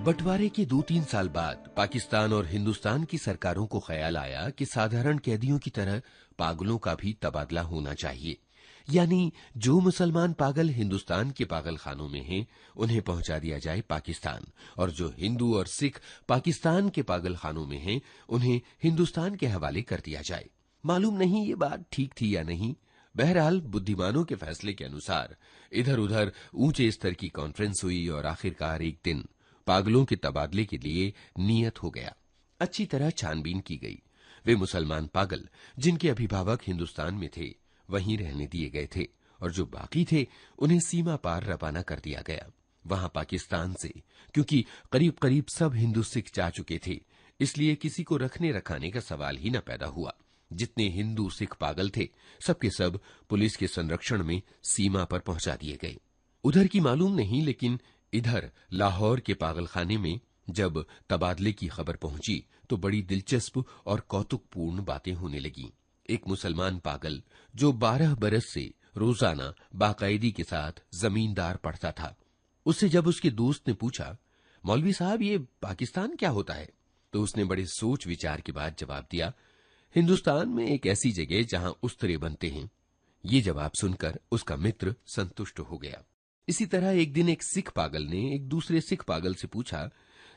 बंटवारे के 2-3 साल बाद पाकिस्तान और हिंदुस्तान की सरकारों को ख्याल आया कि साधारण कैदियों की तरह पागलों का भी तबादला होना चाहिए। यानी जो मुसलमान पागल हिंदुस्तान के पागल खानों में हैं, उन्हें पहुंचा दिया जाए पाकिस्तान, और जो हिंदू और सिख पाकिस्तान के पागल खानों में हैं, उन्हें हिंदुस्तान के हवाले कर दिया जाए। मालूम नहीं ये बात ठीक थी या नहीं। बहरहाल बुद्धिमानों के फैसले के अनुसार इधर उधर ऊंचे स्तर की कॉन्फ्रेंस हुई और आखिरकार एक दिन पागलों के तबादले के लिए नियत हो गया। अच्छी तरह छानबीन की गई। वे मुसलमान पागल जिनके अभिभावक हिंदुस्तान में थे वहीं रहने दिए गए थे, और जो बाकी थे उन्हें सीमा पार रवाना कर दिया गया। वहां पाकिस्तान से, क्योंकि करीब करीब सब हिंदू सिख जा चुके थे, इसलिए किसी को रखने रखाने का सवाल ही न पैदा हुआ। जितने हिंदू सिख पागल थे सबके सब पुलिस के संरक्षण में सीमा पर पहुंचा दिए गए। उधर की मालूम नहीं, लेकिन इधर लाहौर के पागलखाने में जब तबादले की खबर पहुंची तो बड़ी दिलचस्प और कौतुकपूर्ण बातें होने लगीं। एक मुसलमान पागल जो 12 बरस से रोजाना बाकायदी के साथ जमींदार पढ़ता था, उससे जब उसके दोस्त ने पूछा, मौलवी साहब ये पाकिस्तान क्या होता है, तो उसने बड़े सोच विचार के बाद जवाब दिया, हिंदुस्तान में एक ऐसी जगह जहां उस्तरे बनते हैं। ये जवाब सुनकर उसका मित्र संतुष्ट हो गया। इसी तरह एक दिन एक सिख पागल ने एक दूसरे सिख पागल से पूछा,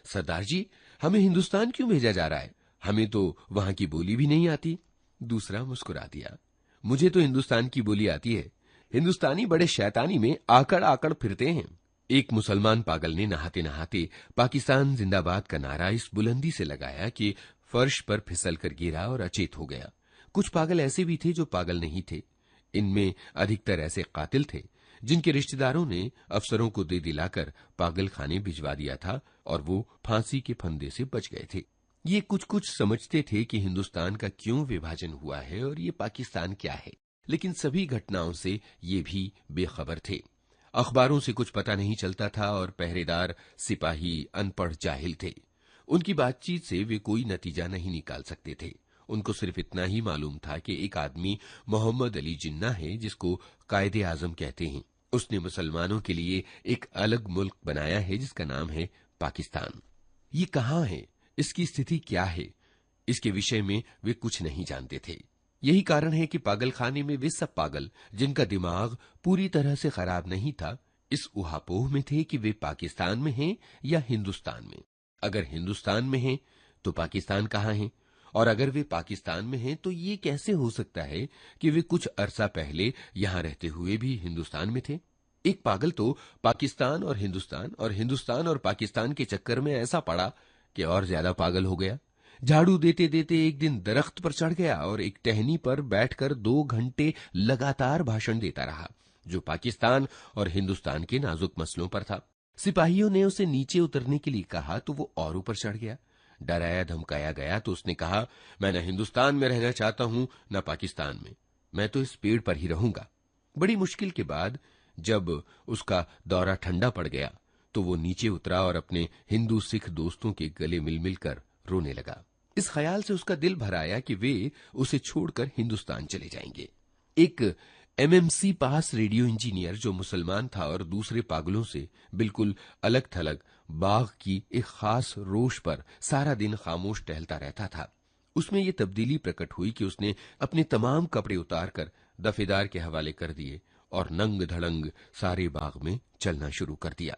सरदार जी हमें हिंदुस्तान क्यों भेजा जा रहा है, हमें तो वहां की बोली भी नहीं आती। दूसरा मुस्कुरा दिया, मुझे तो हिंदुस्तान की बोली आती है, हिंदुस्तानी बड़े शैतानी में आकड़ आकड़ फिरते हैं। एक मुसलमान पागल ने नहाते नहाते पाकिस्तान जिंदाबाद का नारा इस बुलंदी से लगाया कि फर्श पर फिसल कर गिरा और अचेत हो गया। कुछ पागल ऐसे भी थे जो पागल नहीं थे। इनमें अधिकतर ऐसे कातिल थे जिनके रिश्तेदारों ने अफसरों को दे दिलाकर पागल खाने भिजवा दिया था और वो फांसी के फंदे से बच गए थे। ये कुछ कुछ समझते थे कि हिंदुस्तान का क्यों विभाजन हुआ है और ये पाकिस्तान क्या है, लेकिन सभी घटनाओं से ये भी बेखबर थे। अखबारों से कुछ पता नहीं चलता था और पहरेदार सिपाही अनपढ़ जाहिल थे। उनकी बातचीत से वे कोई नतीजा नहीं निकाल सकते थे। उनको सिर्फ इतना ही मालूम था कि एक आदमी मोहम्मद अली जिन्ना है जिसको कायदे आजम कहते हैं। उसने मुसलमानों के लिए एक अलग मुल्क बनाया है जिसका नाम है पाकिस्तान। ये कहां है, इसकी स्थिति क्या है, इसके विषय में वे कुछ नहीं जानते थे। यही कारण है कि पागलखाने में वे सब पागल जिनका दिमाग पूरी तरह से खराब नहीं था, इस उहापोह में थे कि वे पाकिस्तान में हैं या हिंदुस्तान में। अगर हिंदुस्तान में हैं तो पाकिस्तान कहां है, और अगर वे पाकिस्तान में हैं तो ये कैसे हो सकता है कि वे कुछ अरसा पहले यहां रहते हुए भी हिंदुस्तान में थे। एक पागल तो पाकिस्तान और हिंदुस्तान और पाकिस्तान के चक्कर में ऐसा पड़ा कि और ज्यादा पागल हो गया। झाड़ू देते देते एक दिन दरख्त पर चढ़ गया और एक टहनी पर बैठकर 2 घंटे लगातार भाषण देता रहा, जो पाकिस्तान और हिंदुस्तान के नाजुक मसलों पर था। सिपाहियों ने उसे नीचे उतरने के लिए कहा तो वो और ऊपर चढ़ गया। डराया धमकाया गया तो उसने कहा, मैं न हिंदुस्तान में रहना चाहता हूं न पाकिस्तान में, मैं तो इस पेड़ पर ही रहूंगा। बड़ी मुश्किल के बाद जब उसका दौरा ठंडा पड़ गया तो वो नीचे उतरा और अपने हिंदू सिख दोस्तों के गले मिल मिलकर रोने लगा। इस ख्याल से उसका दिल भर आया कि वे उसे छोड़कर हिंदुस्तान चले जाएंगे। एक एमएमसी पास रेडियो इंजीनियर जो मुसलमान था और दूसरे पागलों से बिल्कुल अलग थलग बाग की एक खास रोश पर सारा दिन खामोश टहलता रहता था, उसमें यह तब्दीली प्रकट हुई कि उसने अपने तमाम कपड़े उतारकर दफेदार के हवाले कर दिए और नंग धड़ंग सारे बाग में चलना शुरू कर दिया।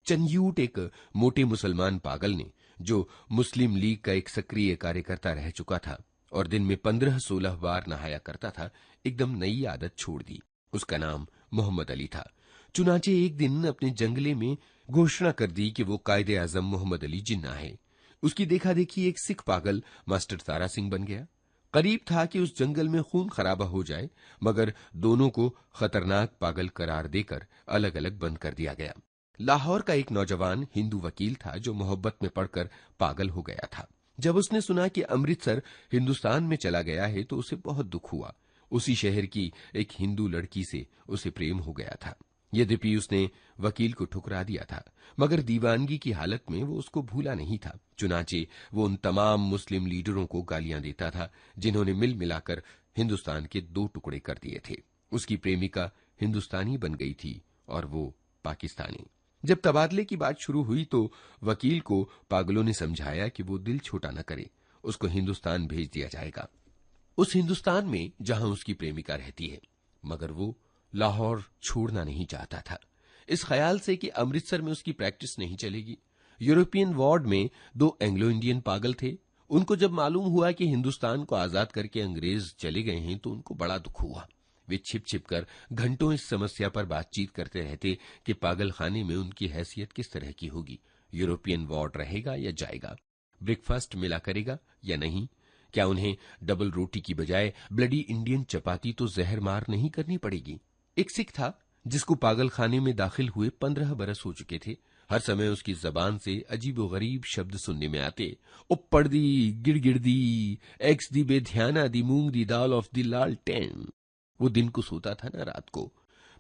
चंयूट एक मोटे मुसलमान पागल ने, जो मुस्लिम लीग का एक सक्रिय कार्यकर्ता रह चुका था और दिन में 15-16 बार नहाया करता था, एकदम नई आदत छोड़ दी। उसका नाम मोहम्मद अली था। चुनाचे एक दिन अपने जंगले में घोषणा कर दी कि वो कायदे आजम मोहम्मद अली जिन्ना है। उसकी देखा देखी एक सिख पागल मास्टर तारा सिंह बन गया। करीब था कि उस जंगल में खून खराबा हो जाए, मगर दोनों को खतरनाक पागल करार देकर अलग अलग बंद कर दिया गया। लाहौर का एक नौजवान हिंदू वकील था जो मोहब्बत में पड़कर पागल हो गया था। जब उसने सुना कि अमृतसर हिंदुस्तान में चला गया है तो उसे बहुत दुख हुआ। उसी शहर की एक हिंदू लड़की से उसे प्रेम हो गया था। यद्यपि उसने वकील को ठुकरा दिया था, मगर दीवानगी की हालत में वो उसको भूला नहीं था। चुनाचे वो उन तमाम मुस्लिम लीडरों को गालियां देता था जिन्होंने मिल मिलाकर हिंदुस्तान के 2 टुकड़े कर दिए थे। उसकी प्रेमिका हिंदुस्तानी बन गई थी और वो पाकिस्तानी। जब तबादले की बात शुरू हुई तो वकील को पागलों ने समझाया कि वो दिल छोटा न करे, उसको हिंदुस्तान भेज दिया जाएगा, उस हिंदुस्तान में जहां उसकी प्रेमिका रहती है। मगर वो लाहौर छोड़ना नहीं चाहता था, इस ख्याल से कि अमृतसर में उसकी प्रैक्टिस नहीं चलेगी। यूरोपियन वार्ड में 2 एंग्लो इंडियन पागल थे। उनको जब मालूम हुआ कि हिंदुस्तान को आजाद करके अंग्रेज चले गए हैं तो उनको बड़ा दुख हुआ। वे छिप छिप कर घंटों इस समस्या पर बातचीत करते रहते कि पागल खाने में उनकी हैसियत किस तरह की होगी, यूरोपियन वार्ड रहेगा या जाएगा, ब्रेकफास्ट मिला करेगा या नहीं, क्या उन्हें डबल रोटी की बजाय ब्लडी इंडियन चपाती तो जहर मार नहीं करनी पड़ेगी। एक सिख था जिसको पागल खाने में दाखिल हुए 15 बरस हो चुके थे। हर समय उसकी जबान से अजीबो गरीब शब्द सुनने में आते, उप्पड़ दी, गिड़गिड़ दी, एक्स दी बेध्याना दी, मूंग दी दाल ऑफ दी लालटेन। वो दिन को सोता था ना रात को।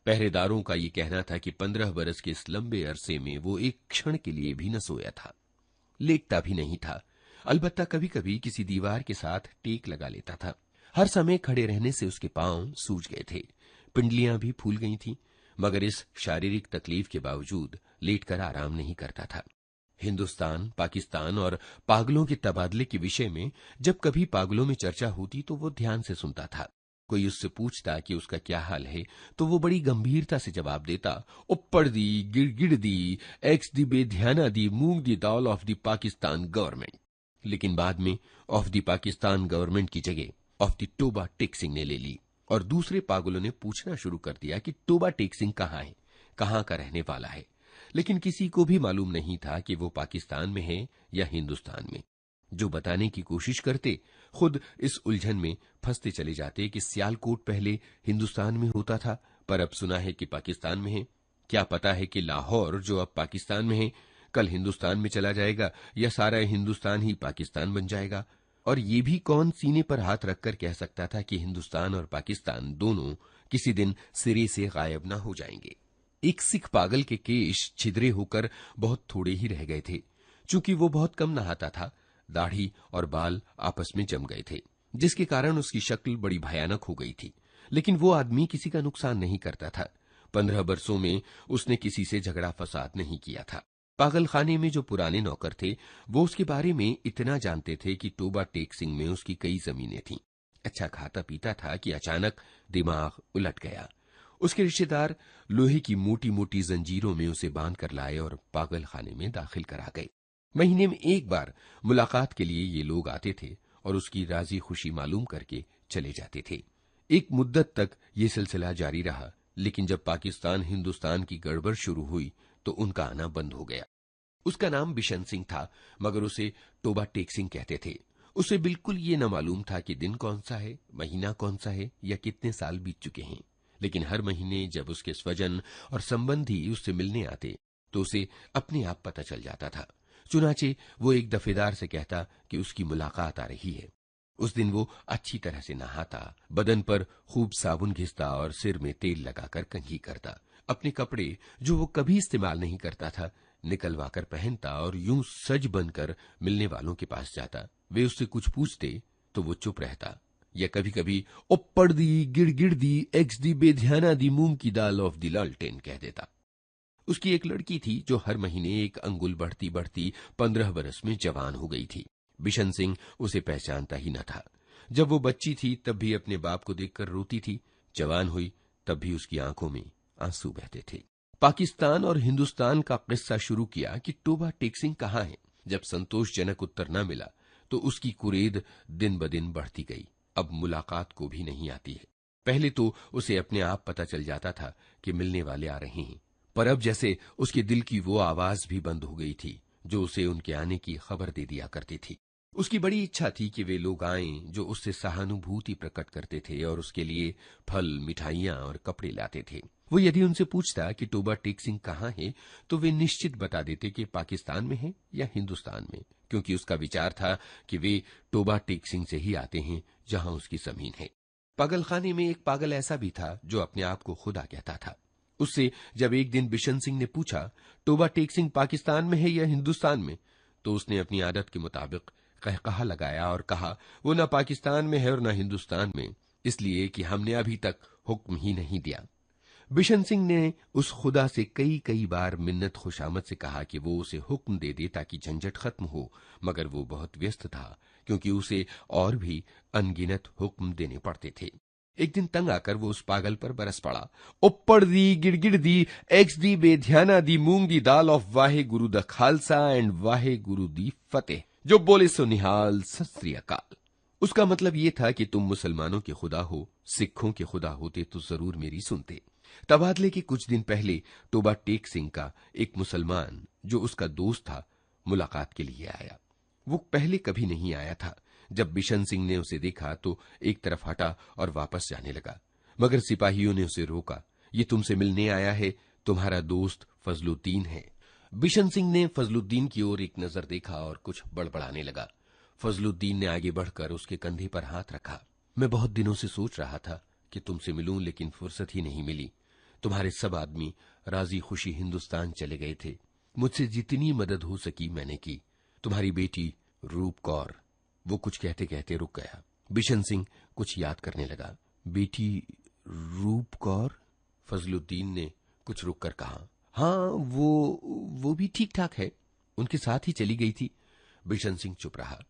पहरेदारों का ये कहना था कि 15 बरस के इस लंबे अरसे में वो एक क्षण के लिए भी न सोया था, लेटता भी नहीं था। अलबत्ता कभी कभी किसी दीवार के साथ टेक लगा लेता था। हर समय खड़े रहने से उसके पांव सूज गए थे, पिंडलियां भी फूल गई थीं, मगर इस शारीरिक तकलीफ के बावजूद लेटकर आराम नहीं करता था। हिंदुस्तान, पाकिस्तान और पागलों के तबादले के विषय में जब कभी पागलों में चर्चा होती तो वो ध्यान से सुनता था। कोई उससे पूछता कि उसका क्या हाल है तो वो बड़ी गंभीरता से जवाब देता, उप्पड़ दी, गिड़गिड़ दी, एक्स दी बेध्याना दी, मूंग दी दाल ऑफ दी पाकिस्तान गवर्नमेंट। लेकिन बाद में ऑफ दी पाकिस्तान गवर्नमेंट की जगह ऑफ दी टोबा टेक सिंह ने ले ली और दूसरे पागलों ने पूछना शुरू कर दिया कि टोबा टेक सिंह कहाँ है, कहाँ का रहने वाला है। लेकिन किसी को भी मालूम नहीं था कि वो पाकिस्तान में है या हिंदुस्तान में। जो बताने की कोशिश करते खुद इस उलझन में फंसते चले जाते कि सियालकोट पहले हिंदुस्तान में होता था पर अब सुना है कि पाकिस्तान में है। क्या पता है कि लाहौर जो अब पाकिस्तान में है कल हिंदुस्तान में चला जाएगा या सारा हिंदुस्तान ही पाकिस्तान बन जाएगा। और ये भी कौन सीने पर हाथ रखकर कह सकता था कि हिंदुस्तान और पाकिस्तान दोनों किसी दिन सिरे से गायब न हो जाएंगे। एक सिख पागल के केश छिद्रे होकर बहुत थोड़े ही रह गए थे। चूंकि वो बहुत कम नहाता था, दाढ़ी और बाल आपस में जम गए थे, जिसके कारण उसकी शक्ल बड़ी भयानक हो गई थी। लेकिन वो आदमी किसी का नुकसान नहीं करता था। 15 बरसों में उसने किसी से झगड़ा फसाद नहीं किया था। पागल खाने में जो पुराने नौकर थे वो उसके बारे में इतना जानते थे कि टोबा टेक सिंह में उसकी कई जमीनें थीं। अच्छा खाता पीता था कि अचानक दिमाग उलट गया। उसके रिश्तेदार लोहे की मोटी मोटी जंजीरों में उसे बांध कर लाए और पागल खाने में दाखिल करा गए। महीने में एक बार मुलाकात के लिए ये लोग आते थे और उसकी राजी खुशी मालूम करके चले जाते थे। एक मुद्दत तक ये सिलसिला जारी रहा, लेकिन जब पाकिस्तान हिंदुस्तान की गड़बड़ शुरू हुई तो उनका आना बंद हो गया। उसका नाम बिशन सिंह था, मगर उसे टोबा टेक सिंह कहते थे। उसे बिल्कुल ये न मालूम था कि दिन कौन सा है, महीना कौन सा है या कितने साल बीत चुके हैं। लेकिन हर महीने जब उसके स्वजन और संबंधी उससे मिलने आते तो उसे अपने आप पता चल जाता था। चुनाचे वो एक दफेदार से कहता कि उसकी मुलाकात आ रही है। उस दिन वो अच्छी तरह से नहाता, बदन पर खूब साबुन घिसता और सिर में तेल लगाकर कंघी करता। अपने कपड़े जो वो कभी इस्तेमाल नहीं करता था निकलवा कर पहनता और यूं सज बनकर मिलने वालों के पास जाता। वे उससे कुछ पूछते तो वो चुप रहता या कभी कभी उप्पड़ दी, गिड़गिड़ दी, एक्स दी बेध्याना दी, मूंग की दाल ऑफ दी लालटेन कह देता। उसकी एक लड़की थी जो हर महीने एक अंगुल बढ़ती बढ़ती 15 बरस में जवान हो गई थी। बिशन सिंह उसे पहचानता ही न था। जब वो बच्ची थी तब भी अपने बाप को देखकर रोती थी, जवान हुई तब भी उसकी आंखों में आंसू बहते थे। पाकिस्तान और हिंदुस्तान का किस्सा शुरू किया कि टोबा टेक सिंह कहाँ है। जब संतोषजनक उत्तर न मिला तो उसकी कुरेद दिन ब दिन बढ़ती गई। अब मुलाकात को भी नहीं आती है। पहले तो उसे अपने आप पता चल जाता था कि मिलने वाले आ रहे हैं, पर अब जैसे उसके दिल की वो आवाज भी बंद हो गई थी जो उसे उनके आने की खबर दे दिया करती थी। उसकी बड़ी इच्छा थी कि वे लोग आएं जो उससे सहानुभूति प्रकट करते थे और उसके लिए फल, मिठाइयां और कपड़े लाते थे। वो यदि उनसे पूछता कि टोबा टेक सिंह कहाँ है तो वे निश्चित बता देते कि पाकिस्तान में है या हिंदुस्तान में, क्योंकि उसका विचार था कि वे टोबा टेक सिंह से ही आते हैं जहां उसकी जमीन है। पागलखाने में एक पागल ऐसा भी था जो अपने आप को खुदा कहता था। उससे जब एक दिन बिशन सिंह ने पूछा टोबा टेक सिंह पाकिस्तान में है या हिंदुस्तान में, तो उसने अपनी आदत के मुताबिक कहकहा लगाया और कहा वो न पाकिस्तान में है और न हिंदुस्तान में, इसलिए कि हमने अभी तक हुक्म ही नहीं दिया। बिशन सिंह ने उस खुदा से कई कई बार मिन्नत खुशामद से कहा कि वो उसे हुक्म दे दे ताकि झंझट खत्म हो, मगर वो बहुत व्यस्त था क्योंकि उसे और भी अनगिनत हुक्म देने पड़ते थे। एक दिन तंग आकर वो उस पागल पर बरस पड़ा। उप्पड़ दी, गिड़गिड़ दी, एक्स दी, बेध्याना दी, मूंग दी दाल of Wahe Guru the Khalsa and Wahe Guru दी फतेह, जो बोले सो निहाल, सत श्री अकाल। उसका मतलब ये था कि तुम मुसलमानों के खुदा हो, सिखों के खुदा होते तो जरूर मेरी सुनते। तबादले के कुछ दिन पहले टोबा टेक सिंह का एक मुसलमान जो उसका दोस्त था मुलाकात के लिए आया। वो पहले कभी नहीं आया था। जब बिशन सिंह ने उसे देखा तो एक तरफ हटा और वापस जाने लगा, मगर सिपाहियों ने उसे रोका। ये तुमसे मिलने आया है, तुम्हारा दोस्त फजलुद्दीन है। बिशन सिंह ने फजलुद्दीन की ओर एक नजर देखा और कुछ बड़बड़ाने लगा। फजलुद्दीन ने आगे बढ़कर उसके कंधे पर हाथ रखा। मैं बहुत दिनों से सोच रहा था कि तुमसे मिलूं, लेकिन फुर्सत ही नहीं मिली। तुम्हारे सब आदमी राजी खुशी हिंदुस्तान चले गए थे। मुझसे जितनी मदद हो सकी मैंने की। तुम्हारी बेटी रूप कौर, वो कुछ कहते कहते रुक गया। बिशन सिंह कुछ याद करने लगा। बेटी रूप कौर? फजलुद्दीन ने कुछ रुक कर कहा। हाँ, वो भी ठीक ठाक है, उनके साथ ही चली गई थी। बिशन सिंह चुप रहा।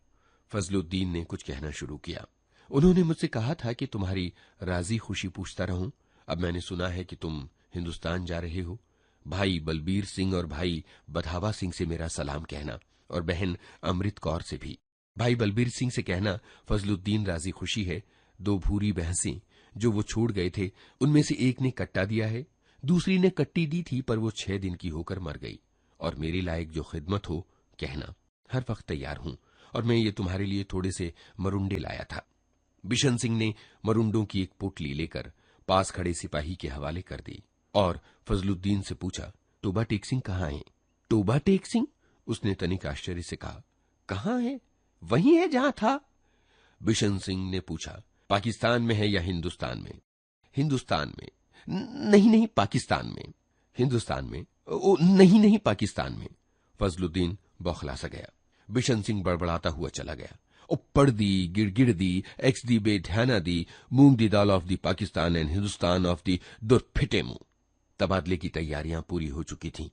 फजलुद्दीन ने कुछ कहना शुरू किया। उन्होंने मुझसे कहा था कि तुम्हारी राजी खुशी पूछता रहूं। अब मैंने सुना है कि तुम हिंदुस्तान जा रहे हो। भाई बलबीर सिंह और भाई बधावा सिंह से मेरा सलाम कहना, और बहन अमृत कौर से भी। भाई बलबीर सिंह से कहना फजलुद्दीन राजी खुशी है। 2 भूरी भैंसें जो वो छोड़ गए थे, उनमें से एक ने कट्टा दिया है, दूसरी ने कट्टी दी थी, पर वो 6 दिन की होकर मर गई। और मेरे लायक जो खिदमत हो कहना, हर वक्त तैयार हूं। और मैं ये तुम्हारे लिए थोड़े से मरुंडे लाया था। बिशन सिंह ने मरुंडों की एक पोटली लेकर पास खड़े सिपाही के हवाले कर दी और फजलुद्दीन से पूछा, टोबा टेक सिंह कहाँ है? टोबा टेक सिंह? उसने तनिक आश्चर्य से कहा। कहाँ है? वही है जहां था। बिशन सिंह ने पूछा, पाकिस्तान में है या हिंदुस्तान में? हिंदुस्तान में। नहीं नहीं, पाकिस्तान में। हिंदुस्तान में? ओ नहीं नहीं, पाकिस्तान में। फजलुद्दीन बौखला सा गया। बिशन सिंह बड़बड़ाता हुआ चला गया। उप्पड़ दी, गिड़गिड़ दी, एक्स दी, बेध्याना दी, मूंग दी दाल ऑफ दी पाकिस्तान एंड हिंदुस्तान ऑफ दी दुरफिटे मुंह। तबादले की तैयारियां पूरी हो चुकी थीं।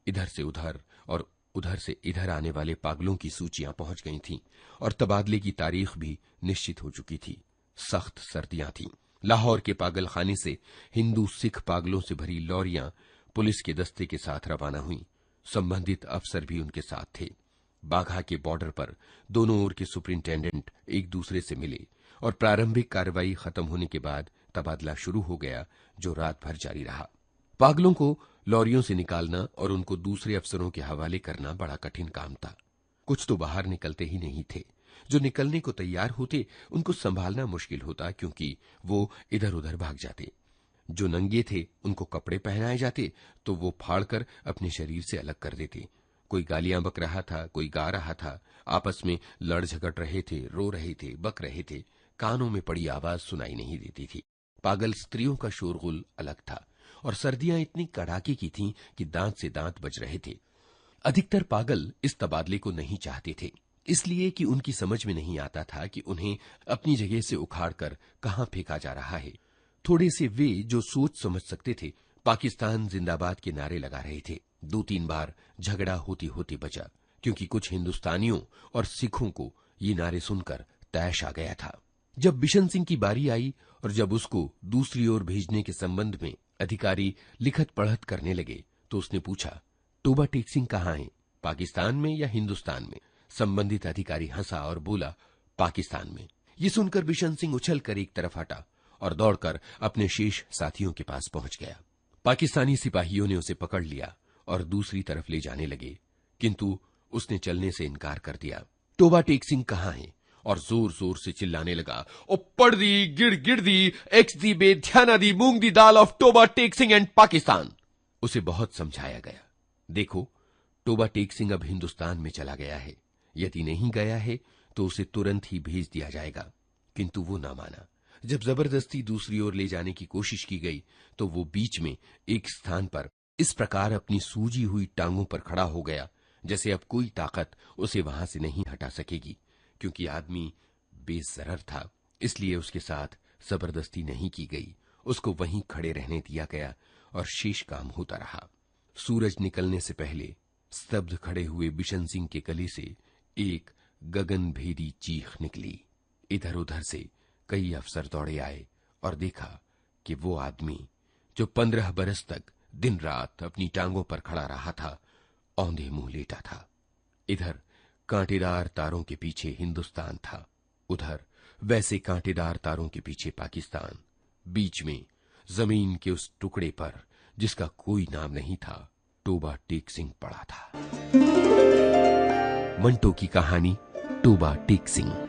इधर से उधर और उधर से इधर आने वाले पागलों की सूचियां पहुंच गई थीं और तबादले की तारीख भी निश्चित हो चुकी थी। सख्त सर्दियां थीं। लाहौर के पागल खाने से हिंदू सिख पागलों से भरी लॉरियां पुलिस के दस्ते के साथ रवाना हुई। संबंधित अफसर भी उनके साथ थे। बाघा के बॉर्डर पर दोनों ओर के सुपरिंटेंडेंट एक दूसरे से मिले और प्रारंभिक कार्रवाई खत्म होने के बाद तबादला शुरू हो गया, जो रात भर जारी रहा। पागलों को लॉरियों से निकालना और उनको दूसरे अफसरों के हवाले करना बड़ा कठिन काम था। कुछ तो बाहर निकलते ही नहीं थे। जो निकलने को तैयार होते उनको संभालना मुश्किल होता, क्योंकि वो इधर उधर भाग जाते। जो नंगे थे उनको कपड़े पहनाए जाते तो वो फाड़कर अपने शरीर से अलग कर देते। कोई गालियां बक रहा था, कोई गा रहा था, आपस में लड़ झगड़ रहे थे, रो रहे थे, बक रहे थे। कानों में पड़ी आवाज सुनाई नहीं देती थी। पागल स्त्रियों का शोरगुल अलग था और सर्दियां इतनी कड़ाके की थीं कि दांत से दांत बज रहे थे। अधिकतर पागल इस तबादले को नहीं चाहते थे, इसलिए कि उनकी समझ में नहीं आता था कि उन्हें अपनी जगह से उखाड़कर कहां फेंका जा रहा है। थोड़े से वे जो सोच समझ सकते थे, पाकिस्तान जिंदाबाद के नारे लगा रहे थे। 2-3 बार झगड़ा होती होती बचा, क्योंकि कुछ हिंदुस्तानियों और सिखों को ये नारे सुनकर तैश आ गया था। जब बिशन सिंह की बारी आई और जब उसको दूसरी ओर भेजने के संबंध में अधिकारी लिखत पढ़त करने लगे, तो उसने पूछा, टोबा टेक सिंह कहाँ है, पाकिस्तान में या हिंदुस्तान में? संबंधित अधिकारी हंसा और बोला, पाकिस्तान में। ये सुनकर बिशन सिंह उछलकर एक तरफ हटा और दौड़कर अपने शेष साथियों के पास पहुंच गया। पाकिस्तानी सिपाहियों ने उसे पकड़ लिया और दूसरी तरफ ले जाने लगे, किंतु उसने चलने से इनकार कर दिया। टोबा टेक सिंह कहाँ है? और जोर जोर से चिल्लाने लगा, उप्पड़ दी, गिड़ दी, एक्स दी, बेध्याना दी, मूंग दी दाल ऑफ टोबा टेक सिंह एंड पाकिस्तान। उसे बहुत समझाया गया। देखो, टोबा टेक सिंह अब हिंदुस्तान में चला गया है। यदि नहीं गया है तो उसे तुरंत ही भेज दिया जाएगा, किंतु वो ना माना। जब जबरदस्ती दूसरी ओर ले जाने की कोशिश की गई तो वो बीच में एक स्थान पर इस प्रकार अपनी सूजी हुई टांगों पर खड़ा हो गया जैसे अब कोई ताकत उसे वहां से नहीं हटा सकेगी। क्योंकि आदमी बेजरर था, इसलिए उसके साथ जबरदस्ती नहीं की गई। उसको वहीं खड़े रहने दिया गया और शेष काम होता रहा। सूरज निकलने से पहले स्तब्ध खड़े हुए बिशन सिंह के गले से एक गगनभेदी चीख निकली। इधर उधर से कई अफसर दौड़े आए और देखा कि वो आदमी जो 15 बरस तक दिन रात अपनी टांगों पर खड़ा रहा था, औंधे मुंह लेटा था। इधर कांटेदार तारों के पीछे हिंदुस्तान था, उधर वैसे कांटेदार तारों के पीछे पाकिस्तान। बीच में जमीन के उस टुकड़े पर जिसका कोई नाम नहीं था, टोबा टेक सिंह पड़ा था। मंटो की कहानी टोबा टेक सिंह।